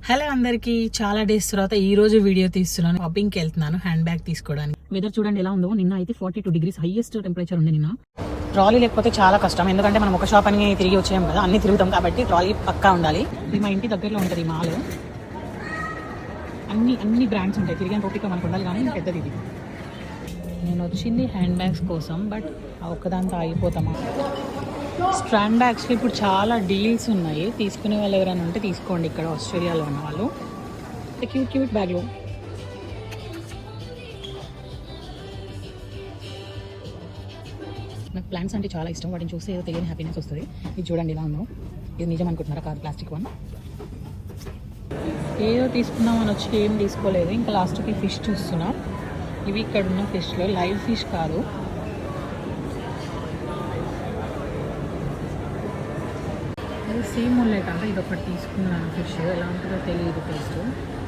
Hello అందరికి, చాలా days తర్వాత ఈ రోజు వీడియో తీస్తున్నాను. షాపింగ్కి వెళ్తున్నాను హ్యాండ్ బ్యాగ్ తీసుకోవడానికి. వెదర్ చూడండి ఎలా ఉందో. నిన్న అయితే 42 degrees హైయెస్ట్ టెంపరేచర్ ఉంది నిన్న. ట్రాలీ లేకపోతే చాలా కష్టం, ఎందుకంటే మనం ఒక షాప్ అని తిరిగి వచ్చాం కదా, అన్ని తిరుగుతాం కాబట్టి ట్రాలీ పక్కా ఉండాలి. ఇది మా ఇంటి దగ్గరలో ఉంటుంది మాల్. అన్ని బ్రాండ్స్ ఉంటాయి, తిరిగిన ఓపిక మనకు ఉండాలి. కానీ పెద్దది ఇది. నేను వచ్చింది హ్యాండ్ బ్యాగ్స్ కోసం, బట్ ఒక్కదాంతో ఆగిపోతామా. స్ట్రాండ్ బ్యాగ్స్లో ఇప్పుడు చాలా డీల్స్ ఉన్నాయి. తీసుకునే వాళ్ళు ఎవరైనా ఉంటే తీసుకోండి. ఇక్కడ ఆస్ట్రేలియాలో ఉన్న వాళ్ళు క్యూట్ బ్యాగ్లు. నాకు ప్లాంట్స్ అంటే చాలా ఇష్టం. వాటిని చూస్తే ఏదో తెలియని హ్యాపీనెస్ వస్తుంది. ఇది చూడండి ఎలా ఉందో. ఇది నిజం అనుకుంటున్నారా? కాదు, ప్లాస్టిక్ వన్. ఏదో తీసుకుందామని వచ్చి ఏం తీసుకోలేదు. ఇంకా లాస్ట్కి ఫిష్ చూస్తున్నా. ఇవి ఇక్కడ ఉన్న ఫిష్లో లైవ్ ఫిష్ కాదు, సేమ్ ముల్లెట్ అంటే ఇది ఒకటి తీసుకున్నాను. ఫిష్ ఎలా ఉంటుందో తెలియదు టేస్ట్.